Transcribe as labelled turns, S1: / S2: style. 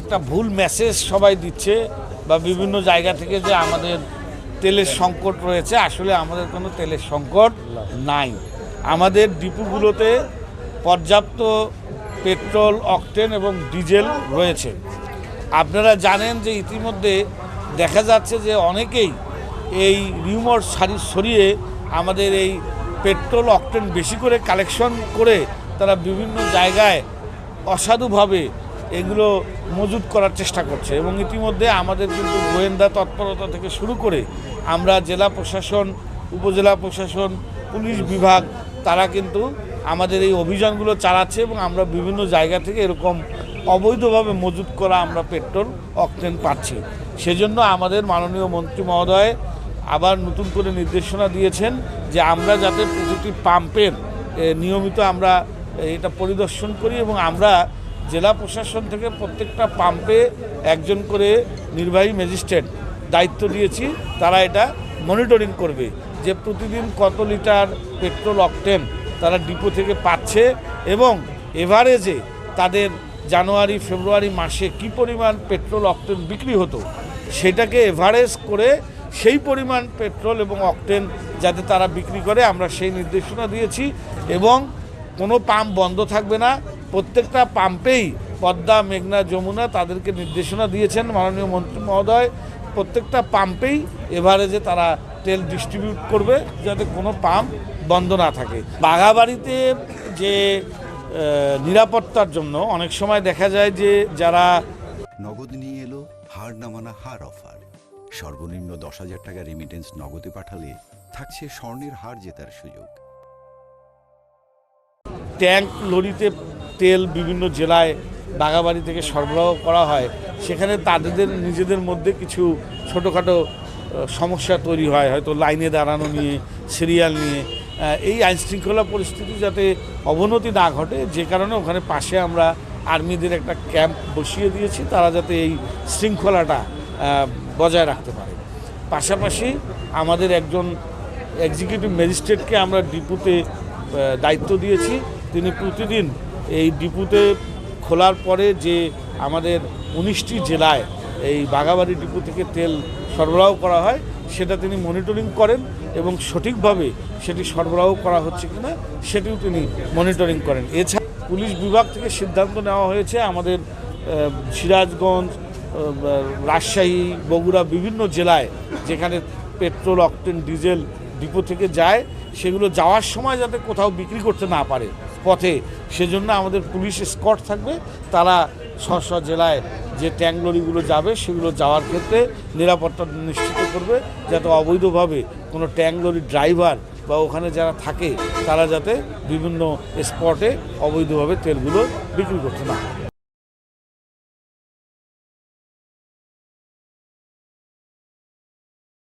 S1: একটা ভুল মেসেজ সবাই দিচ্ছে বা বিভিন্ন জায়গা থেকে যে আমাদের তেলের সংকট রয়েছে। আসলে আমাদের কোনো তেলের সংকট নাই। আমাদের ডিপুগুলোতে পর্যাপ্ত পেট্রোল, অকটেন এবং ডিজেল রয়েছে। আপনারা জানেন যে ইতিমধ্যে দেখা যাচ্ছে যে অনেকেই এই রিউমার সরিয়ে আমাদের এই পেট্রোল, অকটেন বেশি করে কালেকশন করে তারা বিভিন্ন জায়গায় অসাধুভাবে এগুলো মজুত করার চেষ্টা করছে। এবং ইতিমধ্যে আমাদের কিন্তু গোয়েন্দা তৎপরতা থেকে শুরু করে আমরা জেলা প্রশাসন, উপজেলা প্রশাসন, পুলিশ বিভাগ তারা কিন্তু আমাদের এই অভিযানগুলো চালাচ্ছে এবং আমরা বিভিন্ন জায়গা থেকে এরকম অবৈধভাবে মজুত করা আমরা পেট্রোল, অকটেন পাচ্ছি। সেজন্য আমাদের মাননীয় মন্ত্রী মহোদয় আবার নতুন করে নির্দেশনা দিয়েছেন যে আমরা যাতে প্রতিটি পাম্পের নিয়মিত আমরা এটা পরিদর্শন করি এবং আমরা জেলা প্রশাসন থেকে প্রত্যেকটা পাম্পে একজন করে নির্বাহী ম্যাজিস্ট্রেট দায়িত্ব দিয়েছি। তারা এটা মনিটরিং করবে যে প্রতিদিন কত লিটার পেট্রোল, অকটেন তারা ডিপো থেকে পাচ্ছে এবং এভারেজে তাদের জানুয়ারি ফেব্রুয়ারি মাসে কি পরিমাণ পেট্রোল, অকটেন বিক্রি হতো সেটাকে এভারেজ করে সেই পরিমাণ পেট্রোল এবং অকটেন যাতে তারা বিক্রি করে আমরা সেই নির্দেশনা দিয়েছি। এবং কোনো পাম্প বন্ধ থাকবে না, প্রত্যেকটা পাম্পেই পদ্মা, মেঘনা, যমুনা তাদেরকে নির্দেশনা দিয়েছেন মাননীয় মন্ত্রী মহোদয়। প্রত্যেকটা পাম্পেই এভারেজে তারা তেল ডিস্ট্রিবিউট করবে যাতে কোনো পাম্প বন্ধ না থাকে। বাঘাবাড়িতে যে নিরাপত্তার জন্য অনেক সময় দেখা যায় যে যারা
S2: নগদ নিয়ে এলো হার না মানা হার অফার। সর্বনিম্ন 10,000 টাকা রেমিটেন্স নগদে পাঠালে থাকছে স্বর্ণের হার জেতার সুযোগ।
S1: ট্যাঙ্ক লরিতে তেল বিভিন্ন জেলায় বাঘাবাড়ি থেকে সরবরাহ করা হয়, সেখানে তাদের নিজেদের মধ্যে কিছু ছোটোখাটো সমস্যা তৈরি হয়, হয়তো লাইনে দাঁড়ানো নিয়ে, সিরিয়াল নিয়ে। এই আইনশৃঙ্খলা পরিস্থিতি যাতে অবনতি না ঘটে, যে কারণে ওখানে পাশে আমরা আর্মিদের একটা ক্যাম্প বসিয়ে দিয়েছি, তারা যাতে এই শৃঙ্খলাটা বজায় রাখতে পারে। পাশাপাশি আমাদের একজন এক্সিকিউটিভ ম্যাজিস্ট্রেটকে আমরা ডিপুতে দায়িত্ব দিয়েছি। তিনি প্রতিদিন এই ডিপুতে খোলার পরে যে আমাদের 19টি জেলায় এই বাঘাবাড়ি ডিপু থেকে তেল সরবরাহ করা হয় সেটা তিনি মনিটরিং করেন এবং সঠিকভাবে সেটি সরবরাহ করা হচ্ছে কিনা সেটিও তিনি মনিটরিং করেন। এছাড়া পুলিশ বিভাগ থেকে সিদ্ধান্ত নেওয়া হয়েছে আমাদের সিরাজগঞ্জ, রাজশাহী, বগুড়া বিভিন্ন জেলায় যেখানে পেট্রোল, অকটেন, ডিজেল ডিপো থেকে যায় সেগুলো যাওয়ার সময় যাতে কোথাও বিক্রি করতে না পারে পথে, সেজন্য আমাদের পুলিশ স্কট থাকবে। তারা স্ব জেলায় যে ট্যাঙ্ক লরিগুলো যাবে সেগুলো যাওয়ার ক্ষেত্রে নিরাপত্তা নিশ্চিত করবে যাতে অবৈধভাবে কোনো ট্যাঙ্ক লরি ড্রাইভার বা ওখানে যারা থাকে তারা যাতে বিভিন্ন স্পটে অবৈধভাবে তেলগুলো বিক্রি করতে না পারে।